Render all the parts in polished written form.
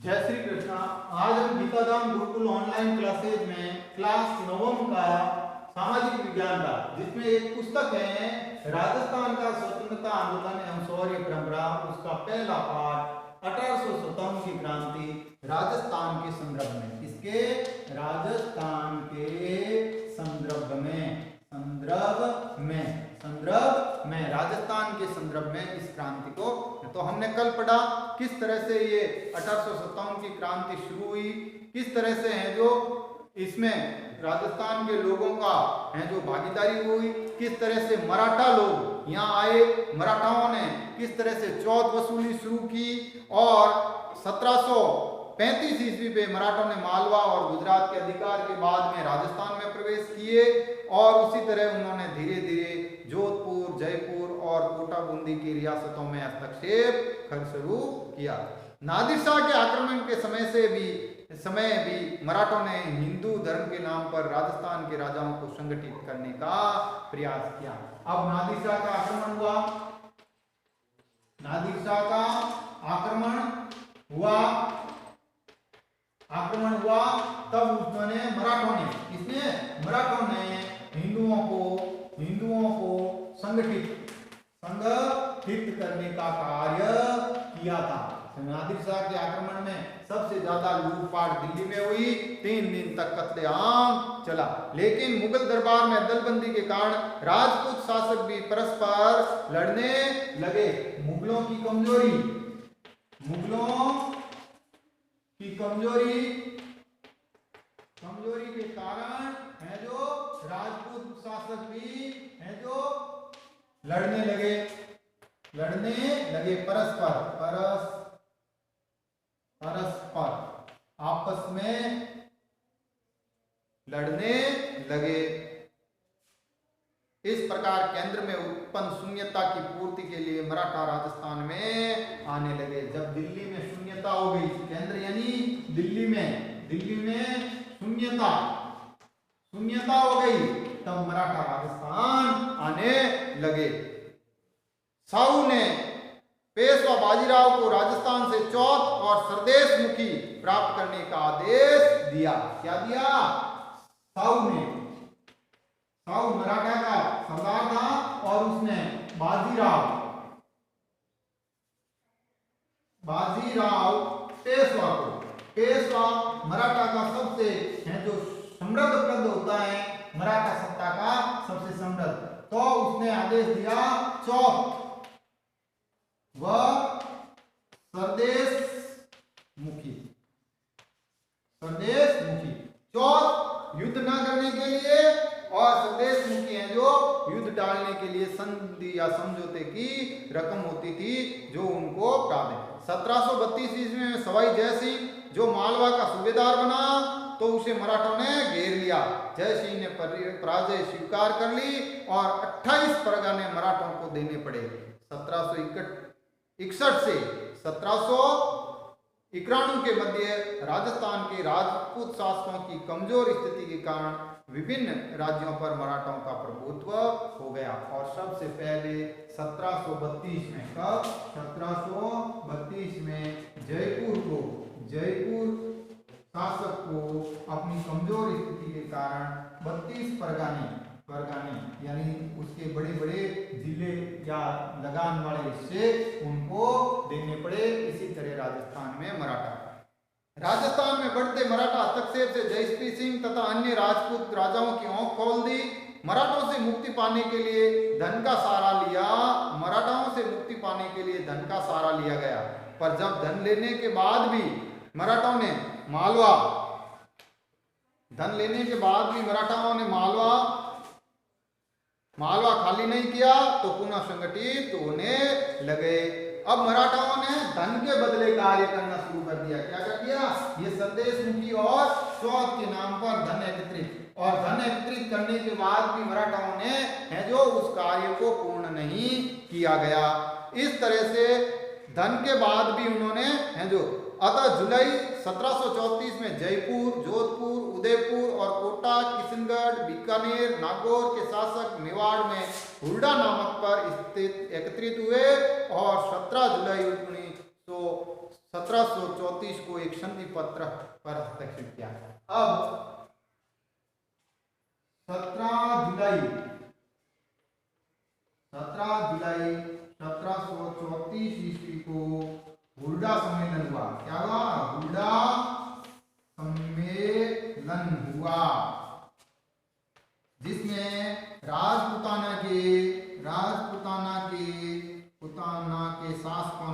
जय श्री कृष्णा। आज हम गीताधाम गुरुकुल ऑनलाइन क्लासेज में क्लास नवम का सामाजिक विज्ञान का, जिसमें एक पुस्तक है राजस्थान का स्वतंत्रता आंदोलन एवं शौर्य परंपरा, उसका पहला पाठ 1857 की क्रांति राजस्थान के संदर्भ में, इसके राजस्थान के संदर्भ में राजस्थान के संदर्भ में इस क्रांति को, तो हमने कल पढ़ा किस तरह से ये 1857 की क्रांति शुरू हुई, किस तरह से है जो इसमें राजस्थान के लोगों का है जो भागीदारी हुई, किस तरह से मराठा लोग यहाँ आए, मराठाओं ने किस तरह से चौथ वसूली शुरू की और 1735 ईस्वी पे मराठों ने मालवा और गुजरात के अधिकार के बाद में राजस्थान में प्रवेश किए और उसी तरह उन्होंने धीरे धीरे जोधपुर, जयपुर और कोटा बूंदी की रियासतों में हस्तक्षेप शुरू किया। नादिर शाह के आक्रमण के समय भी मराठों ने हिंदू धर्म के नाम पर राजस्थान के राजाओं को संगठित करने का प्रयास किया। अब नादिर शाह का आक्रमण हुआ, तब उन्होंने मराठों ने हिंदुओं को संगठित करने का कार्य किया था। नादिर शाह के आक्रमण में सबसे ज्यादा लूटपाट दिल्ली में हुई, 3 दिन तक कत्लेआम चला, लेकिन मुगल दरबार में दलबंदी के कारण राजपूत शासक भी परस्पर लड़ने लगे। मुगलों की कमजोरी के कारण है जो राजपूत शासक भी है जो लड़ने लगे परस्पर आपस में लड़ने लगे। इस प्रकार केंद्र में उत्पन्न शून्यता की पूर्ति के लिए मराठा राजस्थान में आने लगे। जब दिल्ली में शून्यता हो गई, केंद्र यानी दिल्ली में शून्यता हो गई, तब मराठा राजस्थान आने लगे। साहू ने पेशवा बाजीराव को राजस्थान से चौथ और सरदेश मुखी प्राप्त करने का आदेश दिया। क्या दिया? साहू मराठा का सरदार था और उसने बाजीराव पेशवा मराठा का सबसे है जो समृद्ध पद होता है, मराठा सत्ता का सबसे समृद्ध, तो उसने आदेश दिया चौथ व सरदेश मुखी चौथ युद्ध न करने के लिए और सरदेश मुखी है जो युद्ध डालने के लिए संधि या समझौते की रकम होती थी जो उनको प्राप्त है। 1732 ईस्वी में सवाई जय सिंह जो मालवा का सूबेदार बना तो उसे मराठों ने घेर लिया। जय सिंह ने पराजय स्वीकार कर ली और 28 परगने मराठों को देने पड़े। 1761 से 1791 के मध्य राजस्थान के राजपूत शासकों की कमजोर स्थिति के कारण विभिन्न राज्यों पर मराठों का प्रभुत्व हो गया और सबसे पहले 1732 में 1732 में जयपुर शासक को अपनी कमजोर स्थिति के कारण 32 परगने यानी उसके बड़े बड़े जिले या लगान वाले हिस्से उनको देने पड़े। इसी तरह राजस्थान में बढ़ते मराठा हस्तक्षेप से जयश्री सिंह तथा अन्य राजपूत राजाओं की आंख खोल दी। मराठों से मुक्ति पाने के लिए धन का सहारा लिया गया, पर जब धन लेने के बाद भी मराठाओं ने मालवा खाली नहीं किया तो पुनः संगठित होने लगे। अब मराठाओं ने धन के बदले कार्य करना शुरू कर दिया। क्या कर दिया? ये संदेश मुखी और चौथ के नाम पर धन एकत्रित करने के बाद भी मराठाओं ने है जो उस कार्य को पूर्ण नहीं किया गया। इस तरह से धन के बाद भी उन्होंने है जो अतः जुलाई 1734 में जयपुर, जोधपुर, उदयपुर और कोटा, किशनगढ़, बीकानेर, नागौर के शासक मेवाड़ में हुरडा नामक पर स्थित एकत्रित हुए और 17 जुलाई 1900 1734 को एक संधि पत्र पर हस्ताक्षर किया। अब 17 जुलाई 1734 ईस्वी को हुल्डा सम्मेलन हुआ। क्या हुआ? हुल्डा सम्मेलन हुआ, जिसमें राजपुताना के शासकों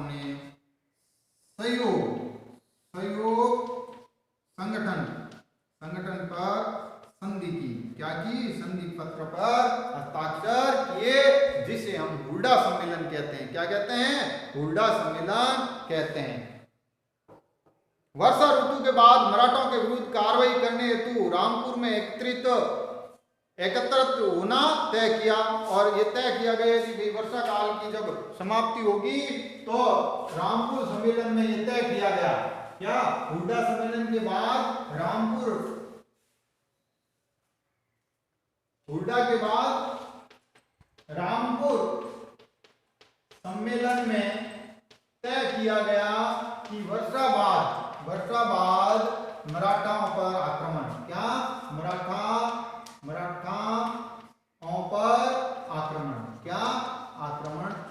ने सहयोग संगठन पर संधि की। क्या की? संधि पत्र पर हस्ताक्षर किए, जिसे हम हुल्डा सम्मेलन कहते हैं। क्या कहते हैं? हुल्डा सम्मेलन कहते हैं। वर्षा ऋतु के बाद मराठों के विरुद्ध कार्रवाई करने हेतु रामपुर में एकत्रित होना तय किया, और ये तय किया गया कि वर्षा काल की जब समाप्ति होगी तो रामपुर सम्मेलन में ये तय किया गया। क्या? हुल्डा सम्मेलन के बाद रामपुर सम्मेलन में तय किया गया कि वर्षा बाद मराठाओं पर आक्रमण। क्या? मराठाओं पर आक्रमण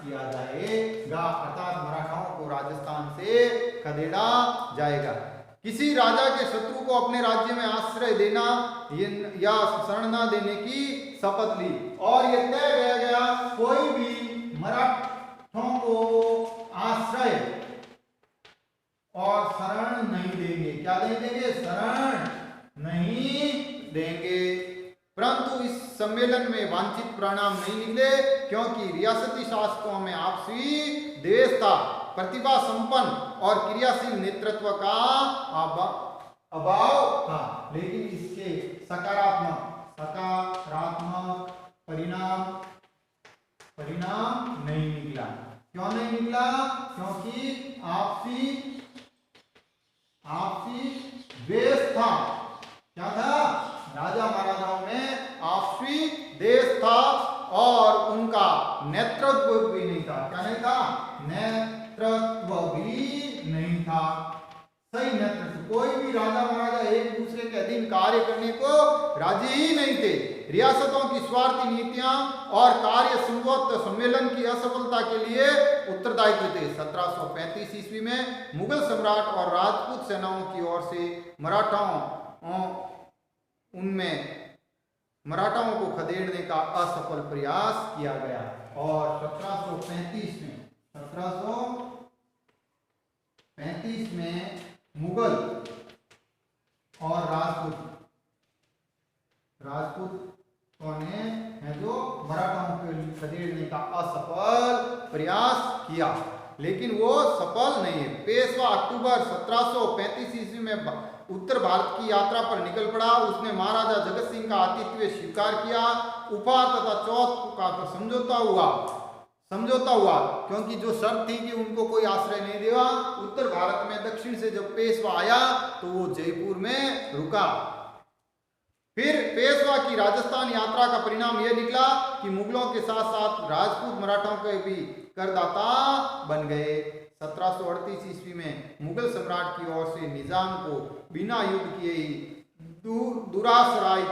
किया जाएगा, अर्थात मराठाओं को राजस्थान से खदेड़ा जाएगा। किसी राजा के शत्रु को अपने राज्य में आश्रय देना या शरण न देने की शपथ ली, और यह तय किया गया कोई भी मराठों को आश्रय और शरण नहीं देंगे। क्या नहीं देंगे? शरण नहीं देंगे। परंतु इस सम्मेलन में वांछित परिणाम नहीं निकले, क्योंकि रियासती शासकों में आपसी द्वेष था, प्रतिभा संपन्न और क्रियाशील नेतृत्व का अभाव था। लेकिन इसके सकारात्मक परिणाम नहीं निकला। क्यों नहीं निकला? क्योंकि आपसी द्वेष था। क्या था? राजा महाराजाओं में आपसी द्वेष था, और उनका नेतृत्व भी नहीं था। क्या नहीं था? नेतृत्व भी नहीं था, सही नेतृत्व। कोई भी राजा महाराजा एक दूसरे के अधीन कार्य करने को राजी ही नहीं थे। रियासतों की स्वार्थी नीतियां और कार्य संबद्ध सम्मेलन की असफलता के लिए उत्तरदायी थे। 1735 ईस्वी में मुगल सम्राट और राजपूत सेनाओं की ओर से मराठाओं को खदेड़ने का असफल प्रयास किया गया, और 1735 में मुगल और राजपूतों ने जो मराठाओं को खदेड़ने का असफल प्रयास किया, लेकिन वो सफल नहीं है। पेशवा अक्टूबर 1735 ईस्वी में उत्तर भारत की यात्रा पर निकल पड़ा। उसने महाराजा जगत सिंह का आतिथ्य स्वीकार किया। उपहार तथा चौथ का समझौता हुआ, क्योंकि जो शर्त थी कि उनको कोई आश्रय नहीं देगा। उत्तर भारत में दक्षिण से जब पेशवा आया तो वो जयपुर में रुका। फिर पेशवा की राजस्थान यात्रा का परिणाम यह निकला कि मुगलों के साथ साथ राजपूत मराठों के भी करदाता बन गए। 1738 ईस्वी में मुगल सम्राट की ओर से निजाम को बिना युद्ध किए ही दुरासराय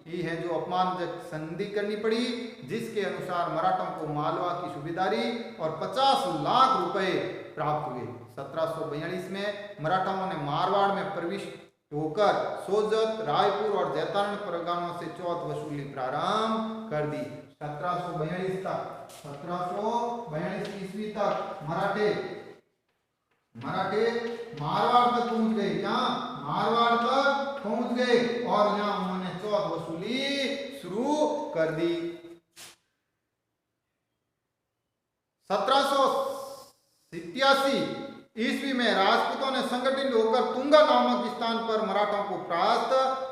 की है जो अपमानजनक संधि करनी पड़ी, जिसके अनुसार मराठों को मालवा की सूबेदारी और 50 लाख रुपए प्राप्त हुए। 1742 में मराठाओं ने मारवाड़ में प्रविष्ट होकर सोजत, रायपुर और जैतारण परगनों से चौथ वसूली प्रारंभ कर दी। 1742 ईस्वी तक मराठे मारवाड़ तक पहुंच गए। क्या? मारवाड़ तक पहुंच गए, और यहाँ उन्होंने चौथ वसूली शुरू कर दी। 1787 ईस्वी में राजपूतों ने संगठित होकर तुंगा नामक स्थान पर मराठों को परास्त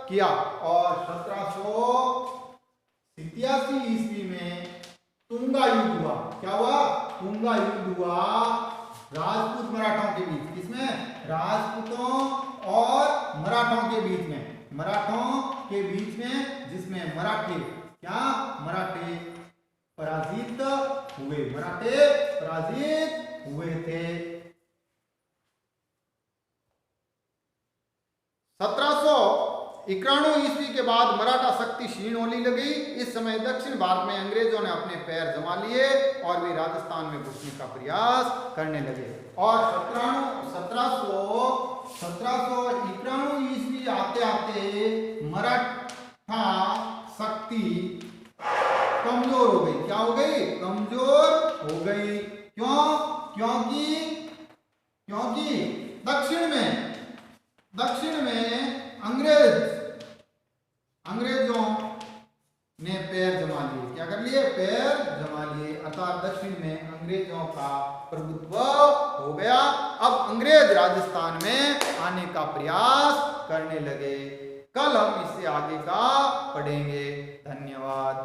किया, और 1787 ईस्वी में तुंगा युद्ध हुआ। क्या हुआ? तुंगा युद्ध हुआ राजपूत मराठों के बीच। किसमें? राजपूतों और मराठों के बीच में। जिसमें मराठे पराजित हुए, मराठे पराजित हुए थे। 1791 ईस्वी के बाद मराठा शक्ति क्षीण होने लगी। इस समय दक्षिण भारत में अंग्रेजों ने अपने पैर जमा लिए और वे राजस्थान में घुसने का प्रयास करने लगे। और 1791 ईस्वी आते आते मराठा शक्ति कमजोर हो गई। क्या हो गई? कमजोर हो गई। क्यों? क्योंकि दक्षिण में अंग्रेजों ने पैर जमा लिए। क्या कर लिए? पैर जमा लिए, अर्थात दक्षिण में अंग्रेजों का प्रभुत्व हो गया। अब अंग्रेज राजस्थान में आने का प्रयास करने लगे। कल हम इससे आगे का पढ़ेंगे। धन्यवाद।